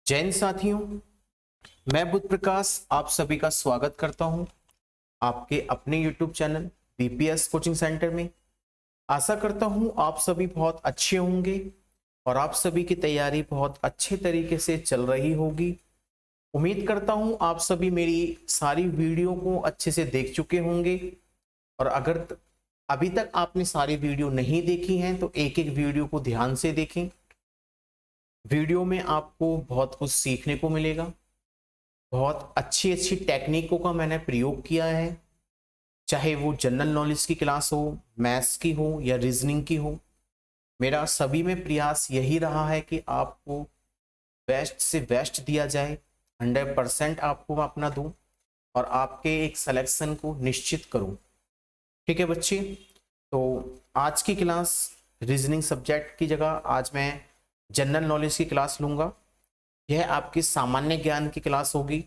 जय हिंद साथियों। मैं बुद्ध प्रकाश आप सभी का स्वागत करता हूं आपके अपने YouTube channel BPS coaching centre में। आशा करता हूं आप सभी बहुत अच्छे होंगे और आप सभी की तैयारी बहुत अच्छे तरीके से चल रही होगी। उम्मीद करता हूं आप सभी मेरी सारी वीडियो को अच्छे से देख चुके होंगे और अगर अभी तक आपने सारी वीडियो नहीं देखी हैं तो एक एक वीडियो को ध्यान से देखें। वीडियो में आपको बहुत कुछ सीखने को मिलेगा। बहुत अच्छी अच्छी टेक्निकों का मैंने प्रयोग किया है, चाहे वो जनरल नॉलेज की क्लास हो, मैथ्स की हो या रीजनिंग की हो। मेरा सभी में प्रयास यही रहा है कि आपको बेस्ट से बेस्ट दिया जाए, 100% आपको मैं अपना दूं और आपके एक सिलेक्शन को निश्चित करूं। ठीक है बच्चे, तो आज की क्लास रीजनिंग सब्जेक्ट की जगह आज मैं जनरल नॉलेज की क्लास लूंगा। यह आपकी सामान्य ज्ञान की क्लास होगी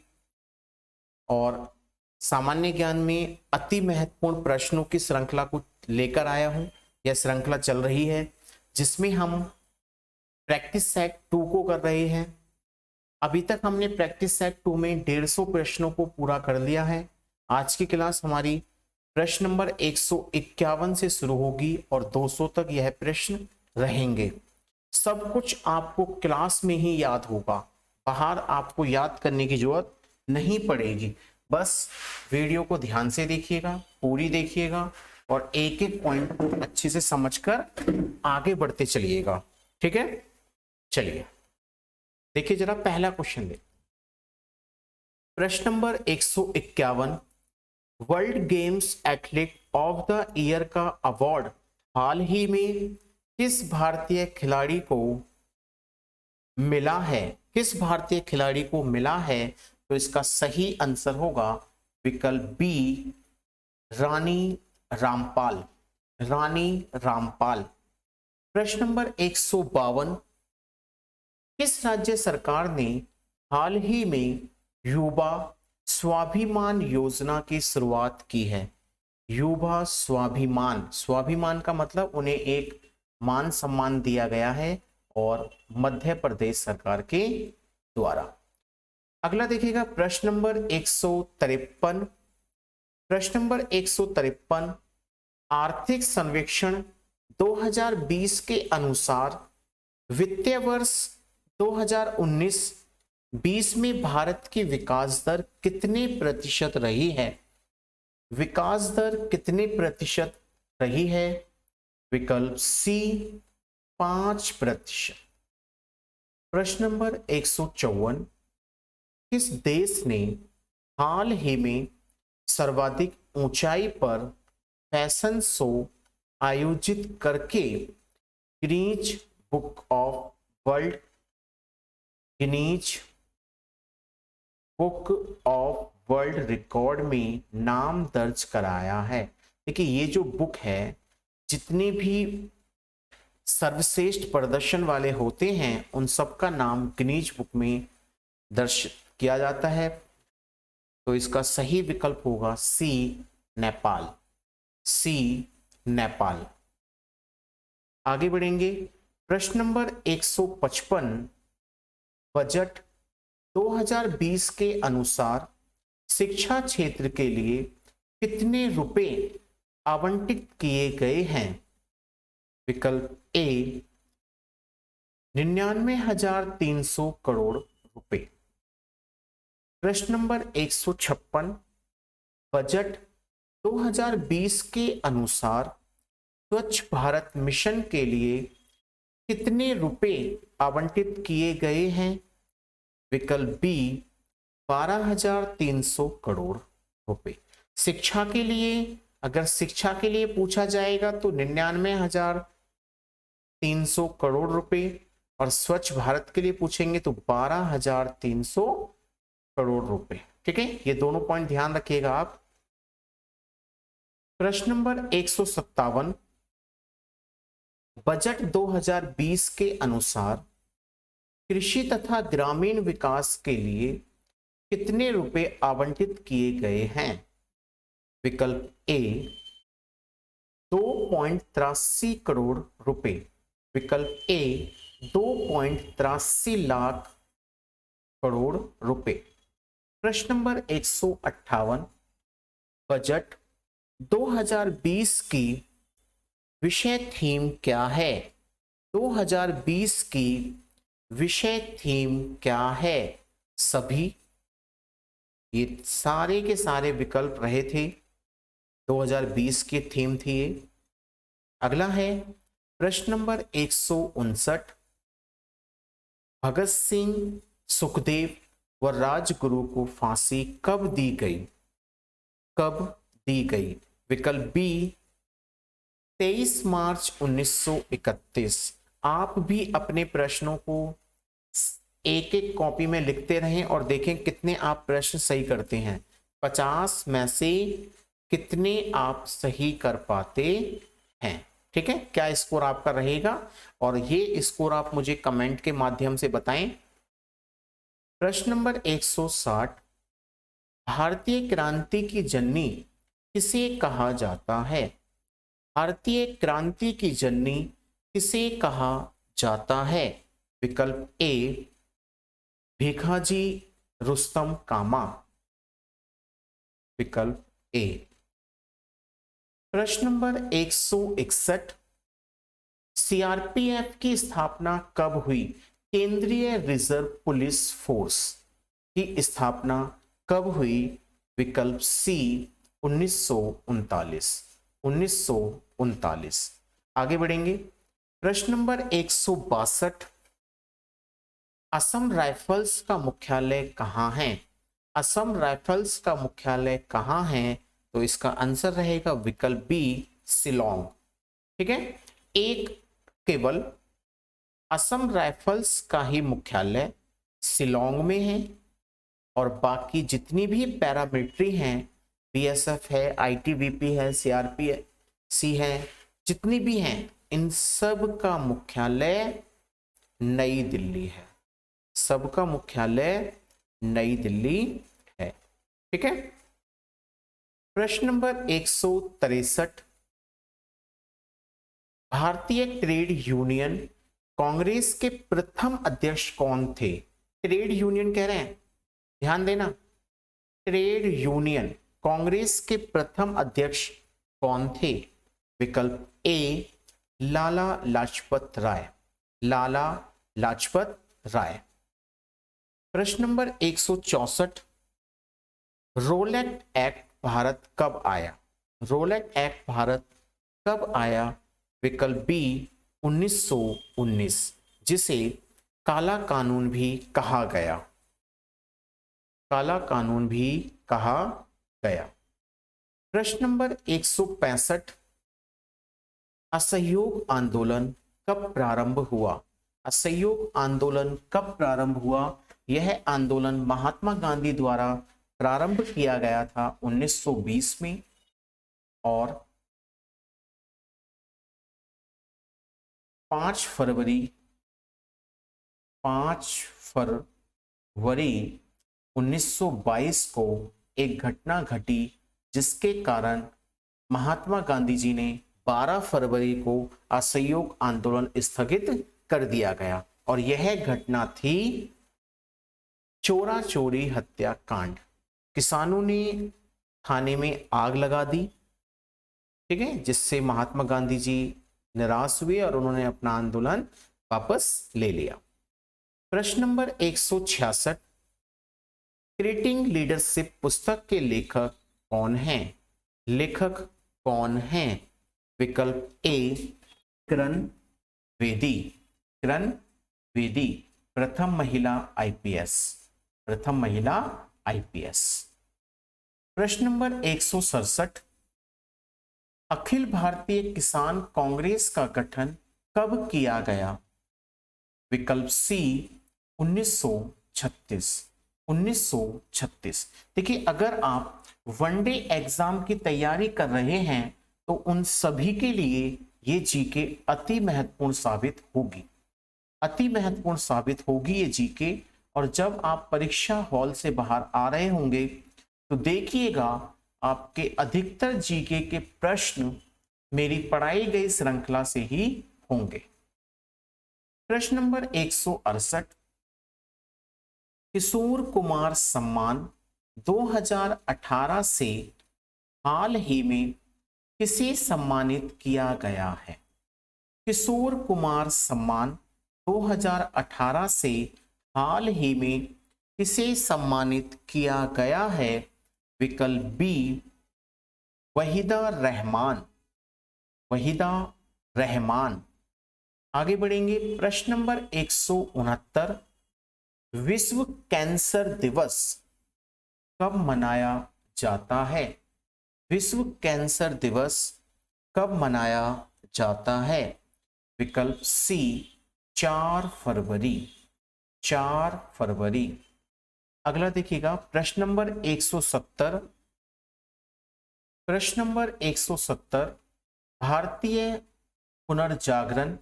और सामान्य ज्ञान में अति महत्वपूर्ण प्रश्नों की श्रृंखला को लेकर आया हूं। यह श्रृंखला चल रही है जिसमें हम प्रैक्टिस सेट 2 को कर रहे हैं। अभी तक हमने प्रैक्टिस सेट 2 में 150 प्रश्नों को पूरा कर लिया है। आज की क्लास हमारी प्रश्न नंबर 151 से शुरू होगी और 200 तक यह प्रश्न रहेंगे। सब कुछ आपको क्लास में ही याद होगा, बाहर आपको याद करने की जरूरत नहीं पड़ेगी। बस वीडियो को ध्यान से देखिएगा, पूरी देखिएगा और एक एक पॉइंट को अच्छे से समझकर आगे बढ़ते चलिएगा। ठीक है, चलिए देखिए जरा पहला क्वेश्चन ले। प्रश्न number 151, world games athlete of the year का अवार्ड हाल ही में किस भारतीय खिलाड़ी को मिला है? किस भारतीय खिलाड़ी को मिला है? तो इसका सही आंसर होगा विकल्प बी, रानी रामपाल। रानी रामपाल। प्रश्न नंबर 152, किस राज्य सरकार ने हाल ही में युवा स्वाभिमान योजना की शुरुआत की है? युवा स्वाभिमान, स्वाभिमान का मतलब उन्हें एक मान सम्मान दिया गया है और मध्य प्रदेश सरकार के द्वारा। अगला देखिएगा प्रश्न नंबर 153। प्रश्न नंबर 153, आर्थिक सर्वेक्षण 2020 के अनुसार वित्तीय वर्ष 2019-20 में भारत की विकास दर कितने प्रतिशत रही है? विकास दर कितने प्रतिशत रही है? विकल्प सी, 5%। प्रश्न नंबर 154, किस देश ने हाल ही में सर्वाधिक ऊंचाई पर फैशन शो आयोजित करके Guinness book of world Guinness book of world record में नाम दर्ज कराया है? देखिए ये जो बुक है, जितने भी सर्वश्रेष्ठ प्रदर्शन वाले होते हैं उन सबका नाम गिनीज बुक में दर्ज किया जाता है। तो इसका सही विकल्प होगा सी, नेपाल। सी, नेपाल। आगे बढ़ेंगे। प्रश्न नंबर 155, बजट 2020 के अनुसार शिक्षा क्षेत्र के लिए कितने रुपए आवंटित किए गए हैं? विकल्प ए, 99,300 करोड़ रुपए। प्रश्न नंबर 156, बजट 2020 के अनुसार स्वच्छ भारत मिशन के लिए कितने रुपए आवंटित किए गए हैं? विकल्प बी, 12,300 करोड़ रुपए। शिक्षा के लिए, अगर शिक्षा के लिए पूछा जाएगा तो 99,300 करोड़ रुपए और स्वच्छ भारत के लिए पूछेंगे तो 12,300 करोड़ रुपए। ठीक है, ये दोनों पॉइंट ध्यान रखिएगा आप। प्रश्न नंबर 157, बजट 2020 के अनुसार कृषि तथा ग्रामीण विकास के लिए कितने रुपए आवंटित किए गए हैं? विकल्प ए, 2.83 करोड़ रुपए। विकल्प ए, 2.83 लाख करोड़ रुपए। प्रश्न नंबर 158, बजट 2020 की विषय थीम क्या है? 2020 की विषय थीम क्या है? सभी ये सारे के सारे विकल्प रहे थे, 2020 की थीम थी ये। अगला है प्रश्न नंबर 159, भगत सिंह, सुखदेव व राजगुरु को फांसी कब दी गई? कब दी गई? विकल्प बी 23 मार्च 1931। आप भी अपने प्रश्नों को एक एक कॉपी में लिखते रहें और देखें कितने आप प्रश्न सही करते हैं। 50 में से कितने आप सही कर पाते हैं? ठीक है, क्या स्कोर आपका रहेगा? और ये स्कोर आप मुझे कमेंट के माध्यम से बताएं। प्रश्न नंबर 160, भारतीय क्रांति की जननी किसे कहा जाता है? भारतीय क्रांति की जननी किसे कहा जाता है? विकल्प ए भिखाजी रुस्तम कामा। विकल्प ए। प्रश्न नंबर 161, सीआरपीएफ की स्थापना कब हुई? केंद्रीय रिजर्व पुलिस फोर्स की स्थापना कब हुई? विकल्प सी 1939। 1939। आगे बढ़ेंगे। प्रश्न नंबर 162, असम राइफल्स का मुख्यालय कहाँ है? असम राइफल्स का मुख्यालय कहाँ है? तो इसका आंसर रहेगा विकल्प बी शिलोंग। ठीक है, एक केवल असम राइफल्स का ही मुख्यालय शिलोंग में है और बाकी जितनी भी पैरामिलिट्री हैं, बीएसएफ है, आईटीबीपी है, सीआरपीसी है, जितनी भी हैं, इन सब का मुख्यालय नई दिल्ली है। सबका मुख्यालय नई दिल्ली है। ठीक है। प्रश्न नंबर 163, भारतीय ट्रेड यूनियन कांग्रेस के प्रथम अध्यक्ष कौन थे? ट्रेड यूनियन कह रहे हैं, ध्यान देना। ट्रेड यूनियन कांग्रेस के प्रथम अध्यक्ष कौन थे? विकल्प ए लाला लाजपत राय। लाला लाजपत राय। प्रश्न नंबर 164, रोलेट एक्ट भारत कब आया? रोलेट एक्ट भारत कब आया? विकल्प बी 1919, जिसे काला कानून भी कहा गया। काला कानून भी कहा गया। प्रश्न नंबर 165, असहयोग आंदोलन कब प्रारंभ हुआ? असहयोग आंदोलन कब प्रारंभ हुआ? यह आंदोलन महात्मा गांधी द्वारा प्रारंभ किया गया था 1920 में और 5 फरवरी 1922 को एक घटना घटी जिसके कारण महात्मा गांधी जी ने 12 फरवरी को असहयोग आंदोलन स्थगित कर दिया गया और यह घटना थी चोरा चोरी हत्याकांड। किसानों ने थाने में आग लगा दी, ठीक है, जिससे महात्मा गांधी जी निराश हुए और उन्होंने अपना आंदोलन वापस ले लिया। प्रश्न नंबर 166, क्रिएटिंग लीडरशिप पुस्तक के लेखक कौन हैं? लेखक कौन हैं? विकल्प ए किरण बेदी। किरण बेदी प्रथम महिला आईपीएस। प्रथम महिला आईपीएस। प्रश्न नंबर 167, अखिल भारतीय किसान कांग्रेस का गठन कब किया गया? विकल्प सी 1936। 1936। देखिए, अगर आप वनडे एग्जाम की तैयारी कर रहे हैं तो उन सभी के लिए ये जीके अति महत्वपूर्ण साबित होगी। अति महत्वपूर्ण साबित होगी ये जीके। और जब आप परीक्षा हॉल से बाहर आ रहे होंगे तो देखिएगा आपके अधिकतर जीके के प्रश्न मेरी पढ़ाई गई श्रृंखला से ही होंगे। प्रश्न नंबर 168, किशोर कुमार सम्मान 2018 से हाल ही में किसे सम्मानित किया गया है? किशोर कुमार सम्मान 2018 से हाल ही में किसे सम्मानित किया गया है? विकल्प बी वहीदा रहमान। वहीदा रहमान। आगे बढ़ेंगे। प्रश्न नंबर 169, विश्व कैंसर दिवस कब मनाया जाता है? विश्व कैंसर दिवस कब मनाया जाता है? विकल्प सी 4 फरवरी। 4 फरवरी। अगला देखिएगा प्रश्न नंबर 170। प्रश्न नंबर 170, भारतीय पुनर्जागरण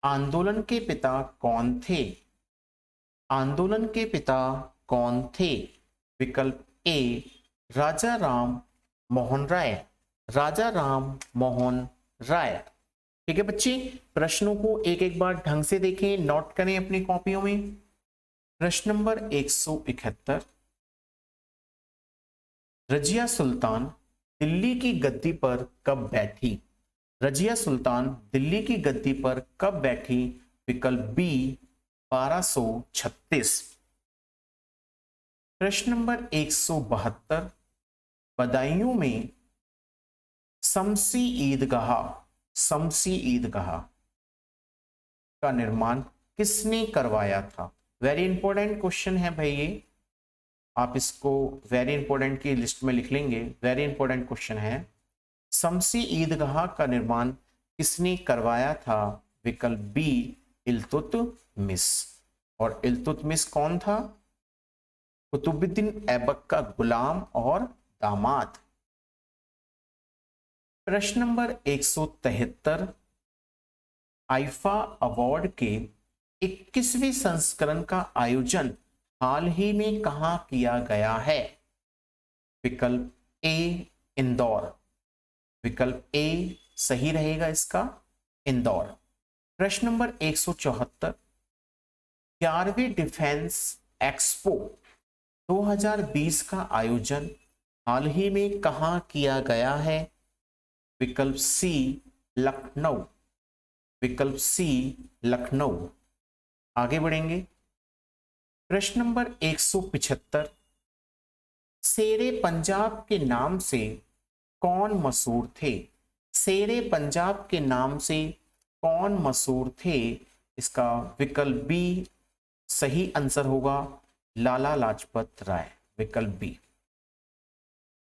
आंदोलन के पिता कौन थे? आंदोलन के पिता कौन थे? विकल्प ए राजा राम मोहन राय। राजा राम मोहन राय। ठीक है बच्चे, प्रश्नों को एक एक बार ढंग से देखें, नोट करें अपनी कॉपियों में। प्रश्न नंबर 171, रजिया सुल्तान दिल्ली की गद्दी पर कब बैठी? रजिया सुल्तान दिल्ली की गद्दी पर कब बैठी? विकल्प बी 1236। प्रश्न नंबर 172, बदायूं में शमसी ईदगाह का निर्माण किसने करवाया था? वेरी इंपॉर्टेंट क्वेश्चन है भाई ये, आप इसको वेरी इंपॉर्टेंट की लिस्ट में लिख लेंगे। वेरी इंपॉर्टेंट क्वेश्चन है। शमसी ईदगाह का निर्माण किसने करवाया था? विकल्प बी इल्तुतमिश। और इल्तुतमिश कौन था? कुतुबुद्दीन ऐबक का गुलाम और दामाद। प्रश्न नंबर 173, आईफा अवार्ड के 21वें संस्करण का आयोजन हाल ही में कहां किया गया है? विकल्प ए इंदौर। विकल्प ए सही रहेगा इसका, इंदौर। प्रश्न नंबर 174, 11वीं डिफेंस एक्सपो 2020 का आयोजन हाल ही में कहां किया गया है? विकल्प सी लखनऊ। विकल्प सी लखनऊ। आगे बढ़ेंगे। प्रश्न नंबर 175, शेरे पंजाब के नाम से कौन मशहूर थे? शेरे पंजाब के नाम से कौन मशहूर थे? इसका विकल्प बी सही आंसर होगा, लाला लाजपत राय। विकल्प बी।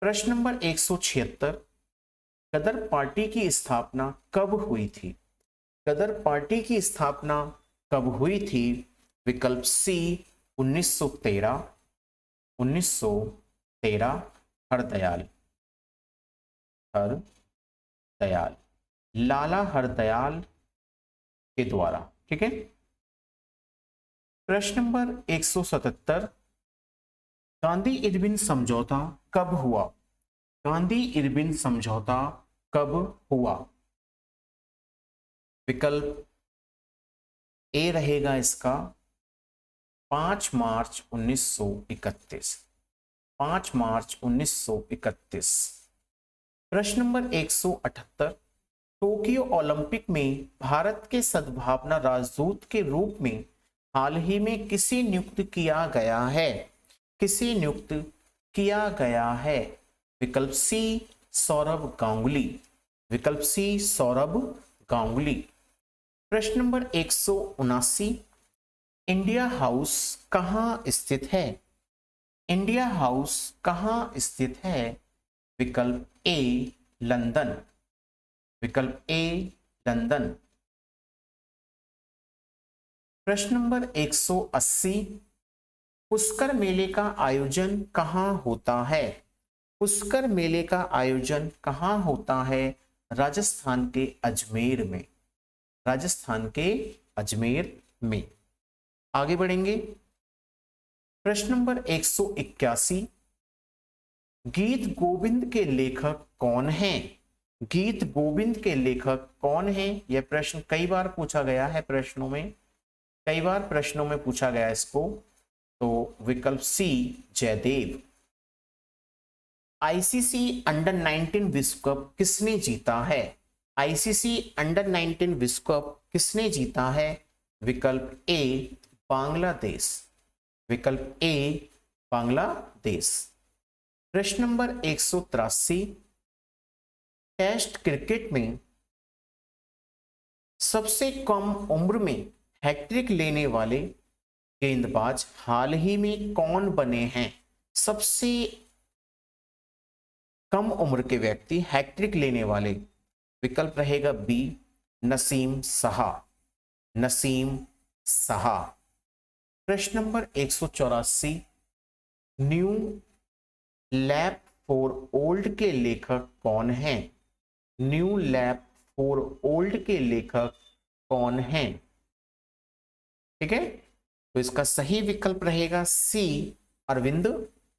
प्रश्न नंबर 176, गदर पार्टी की स्थापना कब हुई थी? गदर पार्टी की स्थापना कब हुई थी? विकल्प सी 1913। 1913। हरदयाल। हरदयाल, लाला हरदयाल के द्वारा। ठीक है। प्रश्न नंबर 177, गांधी इरविन समझौता कब हुआ? गांधी इरविन समझौता कब हुआ? विकल्प ए रहेगा इसका 5 मार्च 1931। 5 मार्च 1931। प्रश्न नंबर 178, टोक्यो ओलंपिक में भारत के सद्भावना राजदूत के रूप में हाल ही में किसे नियुक्त किया गया है? किसे नियुक्त किया गया है? विकल्प सी सौरभ गांगुली। विकल्प सी सौरभ गांगुली। प्रश्न नंबर 179, इंडिया हाउस कहां स्थित है? इंडिया हाउस कहां स्थित है? विकल्प ए लंदन। विकल्प ए लंदन। प्रश्न नंबर 180, पुष्कर मेले का आयोजन कहां होता है? पुष्कर मेले का आयोजन कहां होता है? राजस्थान के अजमेर में। राजस्थान के अजमेर में। आगे बढ़ेंगे। प्रश्न नंबर 181, गीत गोविंद के लेखक कौन हैं? गीत गोविंद के लेखक कौन हैं? यह प्रश्न कई बार पूछा गया है प्रश्नों में, कई बार प्रश्नों में पूछा गया इसको। तो विकल्प सी जयदेव। आईसीसी अंडर 19 विश्व कप किसने जीता है? आईसीसी अंडर 19 विश्व कप किसने जीता है? विकल्प ए बांग्लादेश। विकल्प ए बांग्लादेश। प्रश्न नंबर 183, टेस्ट क्रिकेट में सबसे कम उम्र में हैट्रिक लेने वाले गेंदबाज हाल ही में कौन बने हैं? सबसे कम उम्र के व्यक्ति हैट्रिक लेने वाले, विकल्प रहेगा बी नसीम शाह। नसीम शाह। प्रश्न number 184, new lap for old के लेखक कौन हैं? न्यू लैप फॉर ओल्ड के लेखक कौन हैं? ठीक है, तो इसका सही विकल्प रहेगा सी अरविंद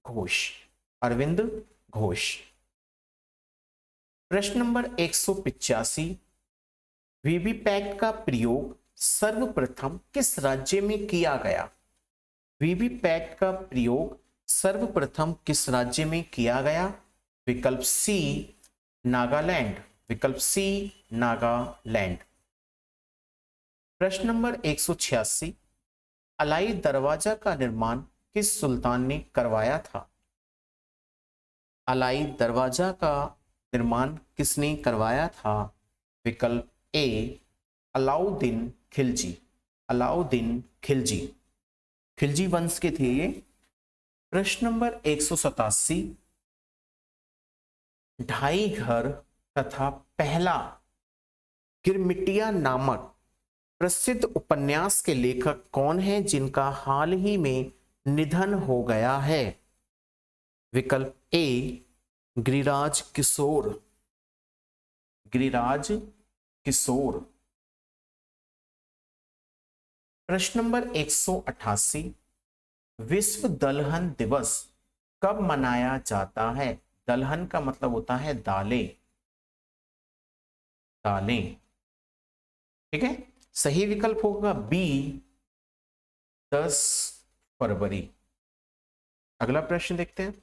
घोष। अरविंद घोष। प्रश्न नंबर 185, वीवीपैट का प्रयोग सर्वप्रथम किस राज्य में किया गया? वीवीपैट का प्रयोग सर्वप्रथम किस राज्य में किया गया? विकल्प सी नागालैंड। विकल्प सी नागालैंड। प्रश्न नंबर 186, अलाई दरवाजा का निर्माण किस सुल्तान ने करवाया था? अलाई दरवाजा का निर्माण किसने करवाया था? विकल्प ए अलाउद्दीन खिलजी। अलाउद्दीन खिलजी। खिलजी वंश के थे ये। प्रश्न नंबर 187, ढाई घर तथा पहला गिरमिटिया नामक प्रसिद्ध उपन्यास के लेखक कौन है जिनका हाल ही में निधन हो गया है? विकल्प ए गिरिराज किशोर। गिरिराज किशोर। प्रश्न नंबर 188, विश्व दलहन दिवस कब मनाया जाता है? दलहन का मतलब होता है दालें। दालें। ठीक है, सही विकल्प होगा बी 10 फरवरी। अगला प्रश्न देखते हैं।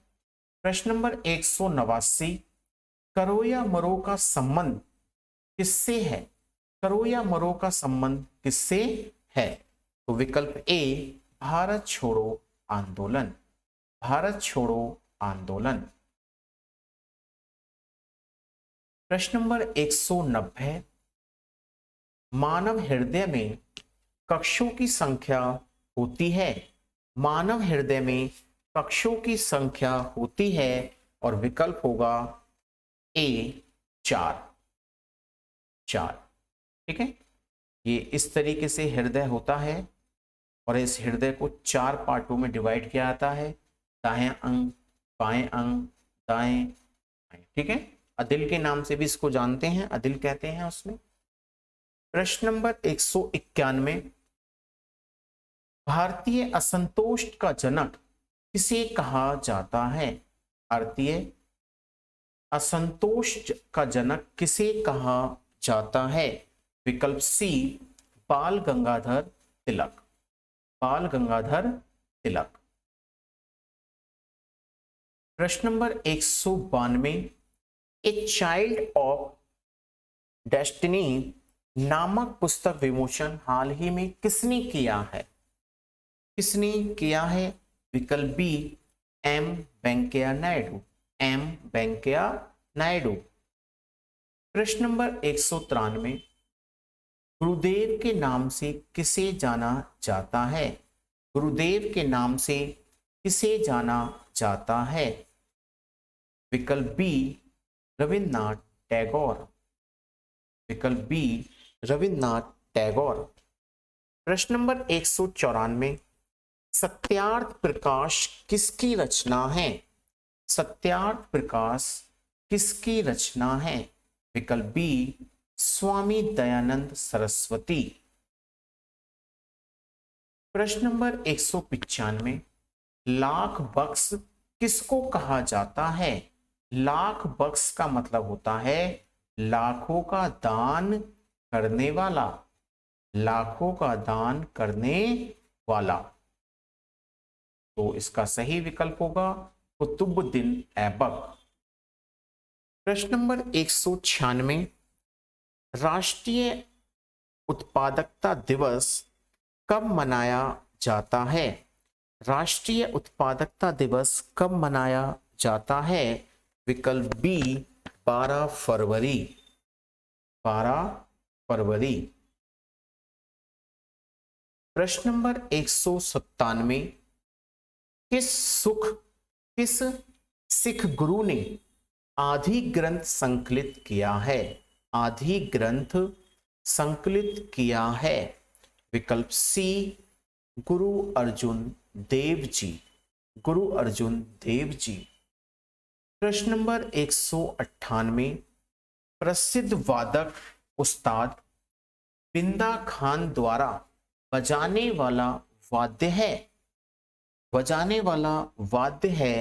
प्रश्न नंबर 189, करो या मरो का संबंध किससे है? करो या मरो का संबंध किससे है? तो विकल्प ए भारत छोड़ो आंदोलन। भारत छोड़ो आंदोलन। प्रश्न नंबर 190, मानव हृदय में कक्षों की संख्या होती है? मानव हृदय में कक्षों की संख्या होती है और विकल्प होगा ए 4। 4। ठीक है, ये इस तरीके से हृदय होता है और इस हृदय को 4 पार्टों में डिवाइड किया जाता है, दाएं अंग, बाएं अंग, दाएं बाएं। ठीक है, अदिल के नाम से भी इसको जानते हैं, अदिल कहते हैं उसमें। प्रश्न नंबर 191, भारतीय असंतोष का जनक किसे कहा जाता है? भारतीय असंतोष का जनक किसे कहा जाता है? विकल्प सी बाल गंगाधर तिलक। बाल गंगाधर तिलक। प्रश्न number 192, a child of destiny नामक पुस्तक विमोचन हाल ही में किसने किया है? किसने किया है? विकल्प B M Venkaiah Naidu. M Venkaiah Naidu. प्रश्न नंबर 193, गुरुदेव के नाम से किसे जाना जाता है? गुरुदेव के नाम से किसे जाना जाता है? विकल्प बी रविन्द्रनाथ टैगोर। विकल्प बी रविन्द्रनाथ टैगोर। प्रश्न नंबर 194, सत्यार्थ प्रकाश किसकी रचना है? सत्यार्थ प्रकाश किसकी रचना है? विकल्प बी स्वामी दयानंद सरस्वती। प्रश्न नंबर 195, लाख बक्स किसको कहा जाता है? लाख बक्स का मतलब होता है लाखों का दान करने वाला। लाखों का दान करने वाला। तो इसका सही विकल्प होगा कुतुबुद्दीन ऐबक। प्रश्न नंबर 196, राष्ट्रीय उत्पादकता दिवस कब मनाया जाता है? राष्ट्रीय उत्पादकता दिवस कब मनाया जाता है? विकल्प बी 12 फरवरी। 12 फरवरी। प्रश्न नंबर 197, किस सिख गुरु ने आदि ग्रंथ संकलित किया है? आदि ग्रंथ संकलित किया है? विकल्प सी गुरु अर्जुन देव जी। गुरु अर्जुन देव जी। प्रश्न नंबर 198, प्रसिद्ध वादक उस्ताद बिंदा खान द्वारा बजाने वाला वाद्य है? बजाने वाला वाद्य है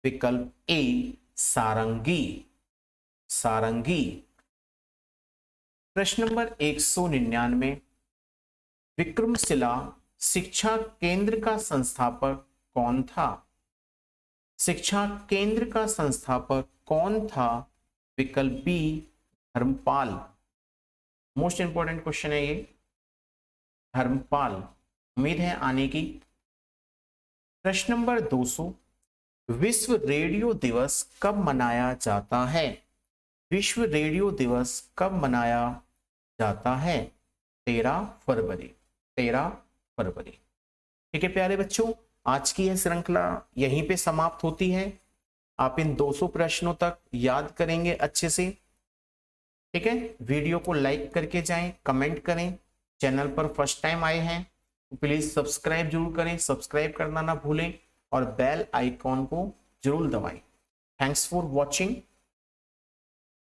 विकल्प ए सारंगी। सारंगी। प्रश्न नंबर 199, विक्रमशिला शिक्षा केंद्र का संस्थापक कौन था? शिक्षा केंद्र का संस्थापक कौन था? विकल्प B Dharmpal. Most important question है ये, धर्मपाल। उम्मीद है आने की। प्रश्न नंबर 200, विश्व रेडियो दिवस कब मनाया जाता है? विश्व रेडियो दिवस कब मनाया जाता है? 13 फरवरी। 13 फरवरी। ठीक है प्यारे बच्चों, आज की यह श्रृंखला यहीं पे समाप्त होती है। आप इन 200 प्रश्नों तक याद करेंगे अच्छे से। ठीक है, वीडियो को लाइक करके जाएं, कमेंट करें। चैनल पर फर्स्ट टाइम आए हैं तो प्लीज सब्सक्राइब जरूर करें, सब्सक्राइब करना ना भूलें और बेल आइकॉन को जरूर दबाएं। Thanks for watching.